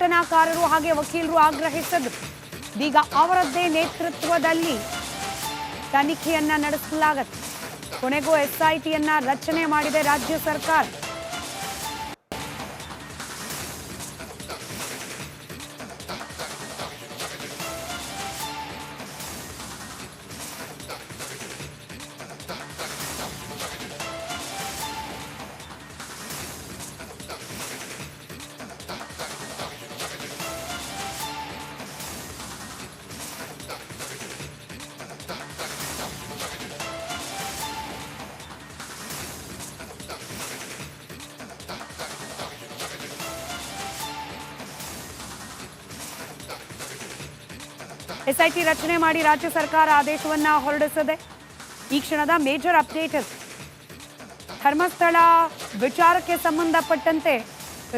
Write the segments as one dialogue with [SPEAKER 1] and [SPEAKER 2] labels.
[SPEAKER 1] ಪ್ರತಿಭಟನಾಕಾರರು ಹಾಗೆ ವಕೀಲರು ಆಗ್ರಹಿಸಿದ್ರು. ಈಗ ಅವರದ್ದೇ ನೇತೃತ್ವದಲ್ಲಿ ತನಿಖೆಯನ್ನ ನಡೆಸಲಾಗುತ್ತೆ. ಕೊನೆಗೂ ಎಸ್ಐಟಿಯನ್ನ ರಚನೆ ಮಾಡಿದೆ ರಾಜ್ಯ ಸರ್ಕಾರ. ಎಸ್ಐಟಿ ರಚನೆ ಮಾಡಿ ರಾಜ್ಯ ಸರ್ಕಾರ ಆದೇಶವನ್ನ ಹೊರಡಿಸಿದೆ. ಈ ಕ್ಷಣದ ಮೇಜರ್ ಅಪ್ಡೇಟ್ ಇದೆ. ಧರ್ಮಸ್ಥಳ ವಿಚಾರಕ್ಕೆ ಸಂಬಂಧಪಟ್ಟಂತೆ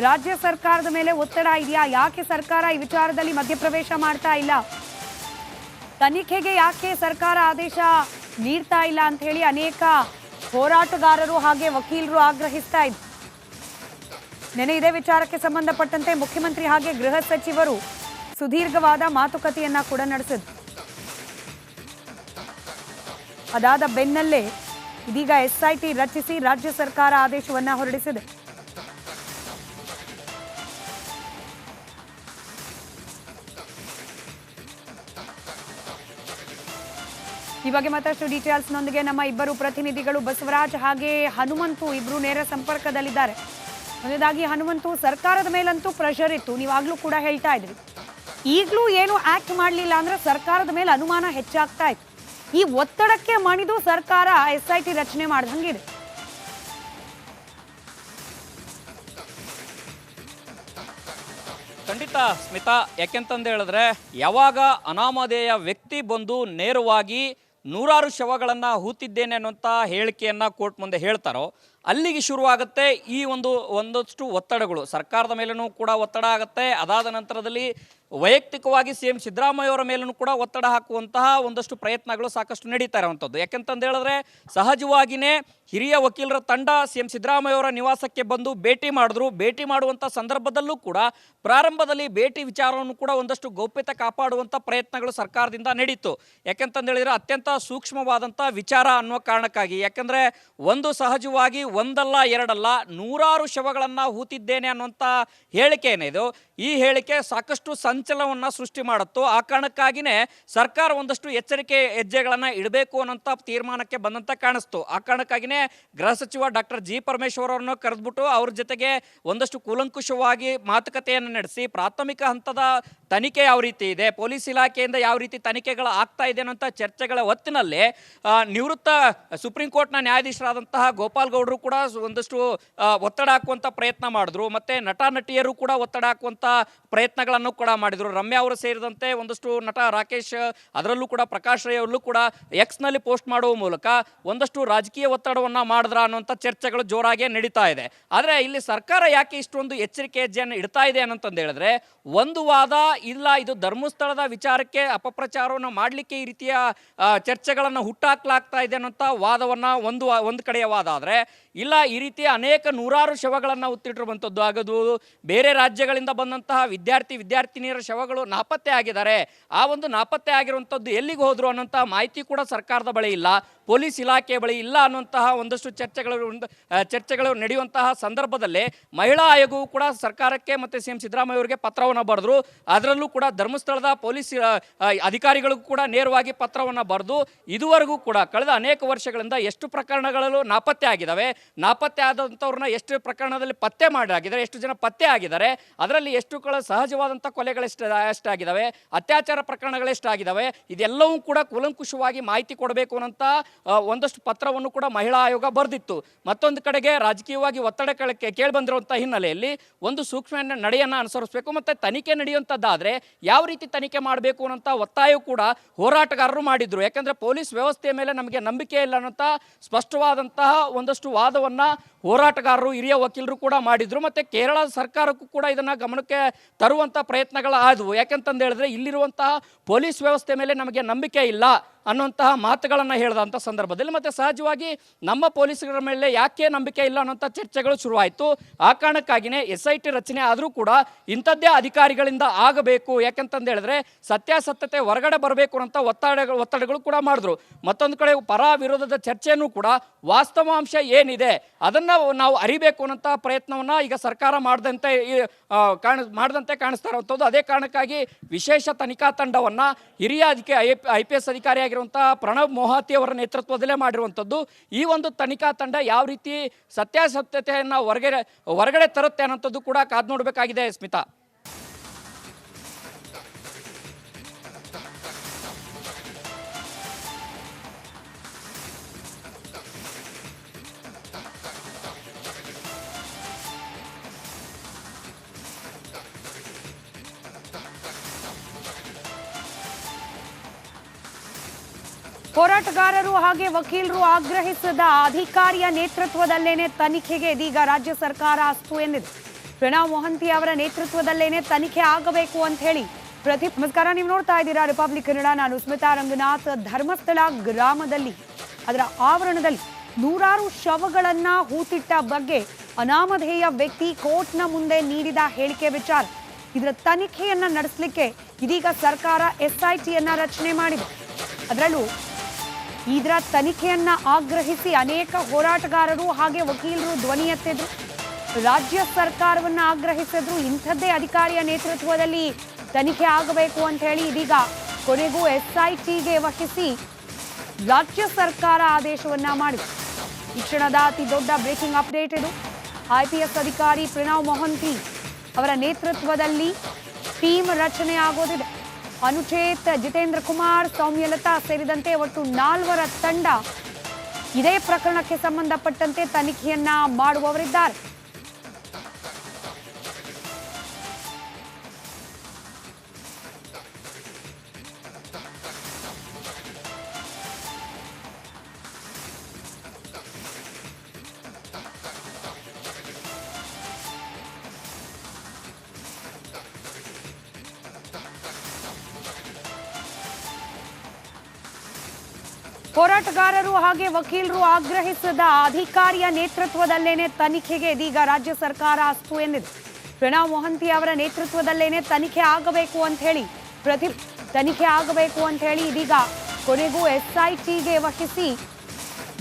[SPEAKER 1] ರಾಜ್ಯ ಸರ್ಕಾರದ ಮೇಲೆ ಒತ್ತಡ ಇದೆಯಾ? ಯಾಕೆ ಸರ್ಕಾರ ಈ ವಿಚಾರದಲ್ಲಿ ಮಧ್ಯಪ್ರವೇಶ ಮಾಡ್ತಾ ಇಲ್ಲ? ತನಿಖೆಗೆ ಯಾಕೆ ಸರ್ಕಾರ ಆದೇಶ ನೀಡ್ತಾ ಇಲ್ಲ ಅಂತ ಹೇಳಿ ಅನೇಕ ಹೋರಾಟಗಾರರು ಹಾಗೆ ವಕೀಲರು ಆಗ್ರಹಿಸ್ತಾ ಇದ್ರು. ನೆನೆ ಇದೇ ವಿಚಾರಕ್ಕೆ ಸಂಬಂಧಪಟ್ಟಂತೆ ಮುಖ್ಯಮಂತ್ರಿ ಹಾಗೆ ಗೃಹ ಸಚಿವರು ಸುದೀರ್ಘವಾದ ಮಾತುಕತೆಯನ್ನ ಕೂಡ ನಡೆಸಿದ್ರು. ಅದಾದ ಬೆನ್ನಲ್ಲೇ ಇದೀಗ ಎಸ್ಐಟಿ ರಚಿಸಿ ರಾಜ್ಯ ಸರ್ಕಾರ ಆದೇಶವನ್ನ ಹೊರಡಿಸಿದೆ. ಈ ಬಗ್ಗೆ ಮತ್ತಷ್ಟು ಡೀಟೇಲ್ಸ್ನೊಂದಿಗೆ ನಮ್ಮ ಇಬ್ಬರು ಪ್ರತಿನಿಧಿಗಳು ಬಸವರಾಜ್ ಹಾಗೆ ಹನುಮಂತು ಇಬ್ರು ನೇರ ಸಂಪರ್ಕದಲ್ಲಿದ್ದಾರೆ. ಮೊದಲಾಗಿ ಹನುಮಂತು, ಸರ್ಕಾರದ ಮೇಲಂತೂ ಪ್ರೆಷರ್ ಇತ್ತು, ನೀವಾಗ್ಲೂ ಕೂಡ ಹೇಳ್ತಾ ಇದ್ರಿ. ಈಗಲೂ ಏನು ಆಕ್ಟ್ ಮಾಡಲಿಲ್ಲ ಅಂದ್ರೆ ಸರ್ಕಾರದ ಮೇಲೆ ಅನುಮಾನ ಹೆಚ್ಚಾಗ್ತಾ ಇತ್ತು. ಈ ಒತ್ತಡಕ್ಕೆ ಮಣಿದು ಸರ್ಕಾರ ಎಸ್ಐಟಿ ರಚನೆ ಮಾಡ್ದಂಗಿದೆ.
[SPEAKER 2] ಖಂಡಿತ ಸ್ಮಿತಾ, ಯಾಕೆಂತಂದು ಹೇಳಿದ್ರೆ ಯಾವಾಗ ಅನಾಮಧೇಯ ವ್ಯಕ್ತಿ ಬಂದು ನೇರವಾಗಿ ನೂರಾರು ಶವಗಳನ್ನು ಹೂತಿದ್ದೇನೆ ಅನ್ನುವಂಥ ಹೇಳಿಕೆಯನ್ನು ಕೋರ್ಟ್ ಮುಂದೆ ಹೇಳ್ತಾರೋ ಅಲ್ಲಿಗೆ ಶುರುವಾಗುತ್ತೆ ಈ ಒಂದಷ್ಟು ಒತ್ತಡಗಳು. ಸರ್ಕಾರದ ಮೇಲೂ ಕೂಡ ಒತ್ತಡ ಆಗುತ್ತೆ. ಅದಾದ ನಂತರದಲ್ಲಿ ವೈಯಕ್ತಿಕವಾಗಿ CM ಸಿದ್ದರಾಮಯ್ಯ ಅವರ ಮೇಲೂ ಕೂಡ ಒತ್ತಡ ಹಾಕುವಂತಹ ಒಂದಷ್ಟು ಪ್ರಯತ್ನಗಳು ಸಾಕಷ್ಟು ನಡೀತಾ ಇರುವಂಥದ್ದು. ಯಾಕೆಂತಂದು ಹೇಳಿದ್ರೆ ಸಹಜವಾಗಿಯೇ ಹಿರಿಯ ವಕೀಲರ ತಂಡ CM ಸಿದ್ದರಾಮಯ್ಯ ಅವರ ನಿವಾಸಕ್ಕೆ ಬಂದು ಭೇಟಿ ಮಾಡಿದ್ರು. ಭೇಟಿ ಮಾಡುವಂಥ ಸಂದರ್ಭದಲ್ಲೂ ಕೂಡ ಪ್ರಾರಂಭದಲ್ಲಿ ಭೇಟಿ ವಿಚಾರವನ್ನು ಕೂಡ ಒಂದಷ್ಟು ಗೌಪ್ಯತೆ ಕಾಪಾಡುವಂಥ ಪ್ರಯತ್ನಗಳು ಸರ್ಕಾರದಿಂದ ನಡೀತು. ಯಾಕೆಂತಂದು ಹೇಳಿದ್ರೆ ಅತ್ಯಂತ ಸೂಕ್ಷ್ಮವಾದಂಥ ವಿಚಾರ ಅನ್ನೋ ಕಾರಣಕ್ಕಾಗಿ. ಯಾಕೆಂದರೆ ಒಂದು ಸಹಜವಾಗಿ ಒಂದಲ್ಲ ಎರಡಲ್ಲ ನೂರಾರು ಶವಗಳನ್ನು ಹೂತಿದ್ದೇನೆ ಅನ್ನುವಂಥ ಹೇಳಿಕೆ ಏನಿದು, ಈ ಹೇಳಿಕೆ ಸಾಕಷ್ಟು ಸಂಚಲನವನ್ನು ಸೃಷ್ಟಿ ಮಾಡುತ್ತೋ. ಆ ಕಾರಣಕ್ಕಾಗಿಯೇ ಸರ್ಕಾರ ಒಂದಷ್ಟು ಎಚ್ಚರಿಕೆ ಹೆಜ್ಜೆಗಳನ್ನು ಇಡಬೇಕು ಅನ್ನೋಂಥ ತೀರ್ಮಾನಕ್ಕೆ ಬಂದಂತ ಕಾಣಿಸ್ತು. ಆ ಕಾರಣಕ್ಕಾಗಿಯೇ ಗೃಹ ಸಚಿವ ಡಾಕ್ಟರ್ ಜಿ ಪರಮೇಶ್ವರ್ ಅವರನ್ನು ಕರೆದ್ಬಿಟ್ಟು ಅವ್ರ ಜೊತೆಗೆ ಒಂದಷ್ಟು ಕೂಲಂಕುಷವಾಗಿ ಮಾತುಕತೆಯನ್ನು ನಡೆಸಿ ಪ್ರಾಥಮಿಕ ಹಂತದ ತನಿಖೆ ಯಾವ ರೀತಿ ಇದೆ, ಪೊಲೀಸ್ ಇಲಾಖೆಯಿಂದ ಯಾವ ರೀತಿ ತನಿಖೆಗಳು ಆಗ್ತಾ ಇದೆ ಅನ್ನೋಂಥ ಚರ್ಚೆಗಳ ಹೊತ್ತಿನಲ್ಲೇ ನಿವೃತ್ತ ಸುಪ್ರೀಂ ಕೋರ್ಟ್ನ ನ್ಯಾಯಾಧೀಶರಾದಂತಹ ಗೋಪಾಲ್ ಗೌಡರು ಕೂಡ ಒಂದಷ್ಟು ಒತ್ತಡ ಹಾಕುವಂಥ ಪ್ರಯತ್ನ ಮಾಡಿದ್ರು. ಮತ್ತು ನಟ ನಟಿಯರು ಕೂಡ ಒತ್ತಡ ಹಾಕುವಂಥ ಪ್ರಯತ್ನಗಳನ್ನು ಕೂಡ ಮಾಡಿದರು. ರಮ್ಯಾ ಅವರು ಸೇರಿದಂತೆ ಒಂದಷ್ಟು ನಟ ರಾಕೇಶ್, ಅದರಲ್ಲೂ ಕೂಡ ಪ್ರಕಾಶ್ ರೈ ಅವರಲ್ಲೂ ಕೂಡ ಎಕ್ಸ್ನಲ್ಲಿ ಪೋಸ್ಟ್ ಮಾಡುವ ಮೂಲಕ ಒಂದಷ್ಟು ರಾಜಕೀಯ ಒತ್ತಡವನ್ನು ಮಾಡಿದ್ರ ಅನ್ನುವಂಥ ಚರ್ಚೆಗಳು ಜೋರಾಗಿ ನಡೀತಾ ಇದೆ. ಆದರೆ ಇಲ್ಲಿ ಸರ್ಕಾರ ಯಾಕೆ ಇಷ್ಟೊಂದು ಎಚ್ಚರಿಕೆ ಹೆಜ್ಜೆಯನ್ನು ಇಡ್ತಾ ಇದೆ ಅನ್ನಂತಂದು ಹೇಳಿದ್ರೆ, ಒಂದು ವಾದ ಇಲ್ಲ, ಇದು ಧರ್ಮಸ್ಥಳದ ವಿಚಾರಕ್ಕೆ ಅಪಪ್ರಚಾರವನ್ನು ಮಾಡಲಿಕ್ಕೆ ಈ ರೀತಿಯ ಚರ್ಚೆಗಳನ್ನು ಹುಟ್ಟಾಕ್ಲಾಗ್ತಾ ಇದೆ ಅನ್ನೋಂಥ ವಾದವನ್ನು ಒಂದು ಕಡೆಯ ವಾದ. ಆದರೆ ಇಲ್ಲ, ಈ ರೀತಿಯ ಅನೇಕ ನೂರಾರು ಶವಗಳನ್ನು ಹುತ್ತಿಟ್ಟಿರುವಂಥದ್ದು ಆಗೋದು, ಬೇರೆ ರಾಜ್ಯಗಳಿಂದ ಬಂದಂತಹ ವಿದ್ಯಾರ್ಥಿನಿಯರ ಶವಗಳು ನಾಪತ್ತೆ ಆಗಿದ್ದಾರೆ. ಆ ಒಂದು ನಾಪತ್ತೆ ಆಗಿರುವಂಥದ್ದು ಎಲ್ಲಿಗೆ ಹೋದ್ರು ಅನ್ನೋಂಥ ಮಾಹಿತಿ ಕೂಡ ಸರ್ಕಾರದ ಬಳಿ ಇಲ್ಲ, ಪೊಲೀಸ್ ಇಲಾಖೆ ಬಳಿ ಇಲ್ಲ ಅನ್ನುವಂತಹ ಒಂದಷ್ಟು ಚರ್ಚೆಗಳು ನಡೆಯುವಂತಹ ಸಂದರ್ಭದಲ್ಲಿ ಮಹಿಳಾ ಆಯೋಗವು ಕೂಡ ಸರ್ಕಾರಕ್ಕೆ ಮತ್ತು CM ಸಿದ್ದರಾಮಯ್ಯ ಅವರಿಗೆ ಪತ್ರವನ್ನು ಬರೆದ್ರು. ಅದರಲ್ಲೂ ಕೂಡ ಧರ್ಮಸ್ಥಳದ ಪೊಲೀಸ್ ಅಧಿಕಾರಿಗಳಿಗೂ ಕೂಡ ನೇರವಾಗಿ ಪತ್ರವನ್ನು ಬರೆದು ಇದುವರೆಗೂ ಕೂಡ ಕಳೆದ ಅನೇಕ ವರ್ಷಗಳಿಂದ ಎಷ್ಟು ಪ್ರಕರಣಗಳಲ್ಲೂ ನಾಪತ್ತೆ ಆಗಿದ್ದಾವೆ, ನಾಪತ್ತೆ ಆದಂಥವ್ರನ್ನ ಎಷ್ಟು ಪ್ರಕರಣದಲ್ಲಿ ಪತ್ತೆ ಮಾಡಲಾಗಿದ್ದಾರೆ, ಎಷ್ಟು ಜನ ಪತ್ತೆ ಆಗಿದ್ದಾರೆ, ಅದರಲ್ಲಿ ಎಷ್ಟು ಸಹಜವಾದಂಥ ಕೊಲೆಗಳು ಎಷ್ಟಾಗಿದ್ದಾವೆ, ಅತ್ಯಾಚಾರ ಪ್ರಕರಣಗಳು ಎಷ್ಟಾಗಿದ್ದಾವೆ, ಇದೆಲ್ಲವೂ ಕೂಡ ಕೂಲಂಕುಷವಾಗಿ ಮಾಹಿತಿ ಕೊಡಬೇಕು ಅನ್ನೋಂಥ ಒಂದಷ್ಟು ಪತ್ರವನ್ನು ಕೂಡ ಮಹಿಳಾ ಆಯೋಗ ಬರೆದಿತ್ತು. ಮತ್ತೊಂದು ಕಡೆಗೆ ರಾಜಕೀಯವಾಗಿ ಒತ್ತಡ ಕೇಳಿ ಬಂದಿರುವಂಥ ಹಿನ್ನೆಲೆಯಲ್ಲಿ ಒಂದು ಸೂಕ್ಷ್ಮ ನಡೆಯನ್ನು ಅನುಸರಿಸಬೇಕು ಮತ್ತು ತನಿಖೆ ನಡೆಯುವಂಥದ್ದಾದರೆ ಯಾವ ರೀತಿ ತನಿಖೆ ಮಾಡಬೇಕು ಅನ್ನೋಂಥ ಒತ್ತಾಯ ಕೂಡ ಹೋರಾಟಗಾರರು ಮಾಡಿದ್ರು. ಯಾಕಂದರೆ ಪೊಲೀಸ್ ವ್ಯವಸ್ಥೆಯ ಮೇಲೆ ನಮಗೆ ನಂಬಿಕೆ ಇಲ್ಲ ಅನ್ನೋಂಥ ಸ್ಪಷ್ಟವಾದಂತಹ ಒಂದಷ್ಟು ವಾದವನ್ನು ಹೋರಾಟಗಾರರು, ಹಿರಿಯ ವಕೀಲರು ಕೂಡ ಮಾಡಿದ್ರು. ಮತ್ತು ಕೇರಳ ಸರ್ಕಾರಕ್ಕೂ ಕೂಡ ಇದನ್ನು ಗಮನಕ್ಕೆ ತರುವಂಥ ಪ್ರಯತ್ನಗಳು ಆದವು. ಯಾಕೆಂತಂದು ಹೇಳಿದ್ರೆ ಇಲ್ಲಿರುವಂತಹ ಪೊಲೀಸ್ ವ್ಯವಸ್ಥೆ ಮೇಲೆ ನಮಗೆ ನಂಬಿಕೆ ಇಲ್ಲ, ಅನ್ನುವಂತಹ ಮಾತುಗಳನ್ನು ಹೇಳಿದಂಥ ಸಂದರ್ಭದಲ್ಲಿ ಮತ್ತು ಸಹಜವಾಗಿ ನಮ್ಮ ಪೊಲೀಸರ ಮೇಲೆ ಯಾಕೆ ನಂಬಿಕೆ ಇಲ್ಲ ಅನ್ನೋಂಥ ಚರ್ಚೆಗಳು ಶುರುವಾಯಿತು. ಆ ಕಾರಣಕ್ಕಾಗಿಯೇ SIT ರಚನೆ ಆದರೂ ಕೂಡ ಇಂಥದ್ದೇ ಅಧಿಕಾರಿಗಳಿಂದ ಆಗಬೇಕು, ಯಾಕಂತಂದು ಹೇಳಿದ್ರೆ ಸತ್ಯಾಸತ್ಯತೆ ಹೊರಗಡೆ ಬರಬೇಕು ಅಂತ ಒತ್ತಡಗಳು ಕೂಡ ಮಾಡಿದ್ರು. ಮತ್ತೊಂದು ಕಡೆ ಪರ ವಿರೋಧದ ಚರ್ಚೆಯೂ ಕೂಡ ವಾಸ್ತವಾಂಶ ಏನಿದೆ ಅದನ್ನು ನಾವು ಅರಿಬೇಕು ಅನ್ನೋಂಥ ಪ್ರಯತ್ನವನ್ನು ಈಗ ಸರ್ಕಾರ ಮಾಡದಂತೆ ಕಾಣಿಸ್ತಾ ಇರುವಂಥದ್ದು. ಅದೇ ಕಾರಣಕ್ಕಾಗಿ ವಿಶೇಷ ತನಿಖಾ ತಂಡವನ್ನು ಹಿರಿಯ IPS ಅಧಿಕಾರಿಯಾಗಿರುವಂಥ ಪ್ರಣಬ್ ಮೊಹಾತಿ ಅವರ ನೇತೃತ್ವದಲ್ಲೇ ಮಾಡಿರುವಂಥದ್ದು. ಈ ಒಂದು ತನಿಖಾ ತಂಡ ಯಾವ ರೀತಿ ಸತ್ಯಾಸತ್ಯತೆಯನ್ನು ಹೊರಗಡೆ ತರುತ್ತೆ ಅನ್ನೋಂಥದ್ದು ಕೂಡ ಕಾದು ನೋಡಬೇಕಾಗಿದೆ ಸ್ಮಿತಾ.
[SPEAKER 1] ಹೋರಾಟಗಾರರು ಹಾಗೆ ವಕೀಲರು ಆಗ್ರಹಿಸಿದ ಅಧಿಕಾರಿಯ ನೇತೃತ್ವದಲ್ಲೇನೆ ತನಿಖೆಗೆ ಇದೀಗ ರಾಜ್ಯ ಸರ್ಕಾರ ಅಸ್ತು ಎಂದಿದೆ. ಪ್ರಣವ್ ಮೊಹಂತಿ ಅವರ ನೇತೃತ್ವದಲ್ಲೇನೆ ತನಿಖೆ ಆಗಬೇಕು ಅಂತ ಹೇಳಿ ನಮಸ್ಕಾರ, ನೀವು ನೋಡ್ತಾ ಇದ್ದೀರಾ ರಿಪಬ್ಲಿಕ್ ಕನ್ನಡ. ನಾನು ಸ್ಮಿತಾ ರಂಗನಾಥ್. ಧರ್ಮಸ್ಥಳ ಗ್ರಾಮದಲ್ಲಿ ಅದರ ಆವರಣದಲ್ಲಿ ನೂರಾರು ಶವಗಳನ್ನ ಹೂತಿಟ್ಟ ಬಗ್ಗೆ ಅನಾಮಧೇಯ ವ್ಯಕ್ತಿ ಕೋರ್ಟ್ನ ಮುಂದೆ ನೀಡಿದ ಹೇಳಿಕೆ ವಿಚಾರ, ಇದರ ತನಿಖೆಯನ್ನ ನಡೆಸಲಿಕ್ಕೆ ಇದೀಗ ಸರ್ಕಾರ SITಯನ್ನ ರಚನೆ ಮಾಡಿದೆ. ಅದರಲ್ಲೂ ಇದರ ತನಿಖೆಯನ್ನ ಆಗ್ರಹಿಸಿ ಅನೇಕ ಹೋರಾಟಗಾರರು ಹಾಗೆ ವಕೀಲರು ಧ್ವನಿ ಎತ್ತಿದ್ರು, ರಾಜ್ಯ ಸರ್ಕಾರವನ್ನ ಆಗ್ರಹಿಸಿದ್ರು. ಇಂಥದ್ದೇ ಅಧಿಕಾರಿಯ ನೇತೃತ್ವದಲ್ಲಿ ತನಿಖೆ ಆಗಬೇಕು ಅಂತ ಹೇಳಿ ಇದೀಗ ಕೊನೆಗೂ SITಗೆ ವಹಿಸಿ ರಾಜ್ಯ ಸರ್ಕಾರ ಆದೇಶವನ್ನ ಮಾಡಿದೆ. ಈ ಕ್ಷಣದ ಅತಿ ದೊಡ್ಡ ಬ್ರೇಕಿಂಗ್ ಅಪ್ಡೇಟ್ ಇದು. IPS ಅಧಿಕಾರಿ ಪ್ರಣವ್ ಮೊಹಂತಿ ಅವರ ನೇತೃತ್ವದಲ್ಲಿ ಟೀಮ್ ರಚನೆ ಆಗೋದಿದೆ. ಅನುಚೇತ್, ಜಿತೇಂದ್ರ ಕುಮಾರ್, ಸೌಮ್ಯಲತಾ ಸೇರಿದಂತೆ ಒಟ್ಟು 4 ತಂಡ ಇದೇ ಪ್ರಕರಣಕ್ಕೆ ಸಂಬಂಧಪಟ್ಟಂತೆ ತನಿಖೆಯನ್ನ ಮಾಡುವವರಿದ್ದಾರೆ. ಹೋರಾಟಗಾರರು ಹಾಗೆ ವಕೀಲರು ಆಗ್ರಹಿಸಿದ ಅಧಿಕಾರಿಯ ನೇತೃತ್ವದಲ್ಲೇನೆ ತನಿಖೆಗೆ ಇದೀಗ ರಾಜ್ಯ ಸರ್ಕಾರ ಅಸ್ತು ಎಂದಿದೆ. ಪ್ರಣವ್ ಮೊಹಂತಿ ಅವರ ನೇತೃತ್ವದಲ್ಲೇನೆ ತನಿಖೆ ಆಗಬೇಕು ಅಂತ ಹೇಳಿ ಇದೀಗ ಕೊನೆಗೂ SITಗೆ ವಹಿಸಿ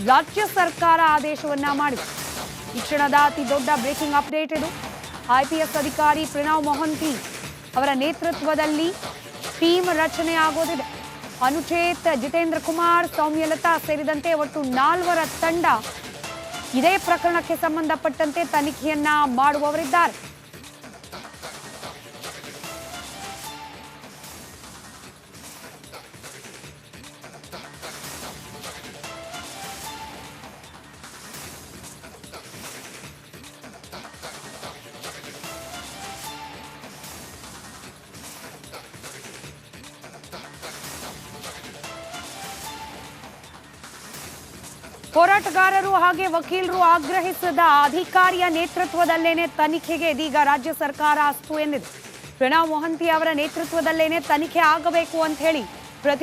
[SPEAKER 1] ರಾಜ್ಯ ಸರ್ಕಾರ ಆದೇಶವನ್ನ ಮಾಡಿದೆ. ಈ ಕ್ಷಣದ ಅತಿ ದೊಡ್ಡ ಬ್ರೇಕಿಂಗ್ ಅಪ್ಡೇಟ್ ಇದು. IPS ಅಧಿಕಾರಿ ಪ್ರಣವ್ ಮೊಹಂತಿ ಅವರ ನೇತೃತ್ವದಲ್ಲಿ ಟೀಮ್ ರಚನೆ ಆಗೋದಿದೆ. ಅನುಚೇತ್, ಜಿತೇಂದ್ರ ಕುಮಾರ್, ಸೌಮ್ಯಲತಾ ಸೇರಿದಂತೆ ಒಟ್ಟು 4 ತಂಡ ಇದೇ ಪ್ರಕರಣಕ್ಕೆ ಸಂಬಂಧಪಟ್ಟಂತೆ ತನಿಖೆಯನ್ನ ಮಾಡುವವರಿದ್ದಾರೆ. ಹೋರಾಟಗಾರರು ಹಾಗೆ ವಕೀಲರು ಆಗ್ರಹಿಸಿದ ಅಧಿಕಾರಿಯ ನೇತೃತ್ವದಲ್ಲೇನೆ ತನಿಖೆಗೆ ಇದೀಗ ರಾಜ್ಯ ಸರ್ಕಾರ ಅಸ್ತು ಎಂದಿದೆ. ಪ್ರಣವ್ ಮೊಹಂತಿ ಅವರ ನೇತೃತ್ವದಲ್ಲೇನೆ ತನಿಖೆ ಆಗಬೇಕು ಅಂತ ಹೇಳಿ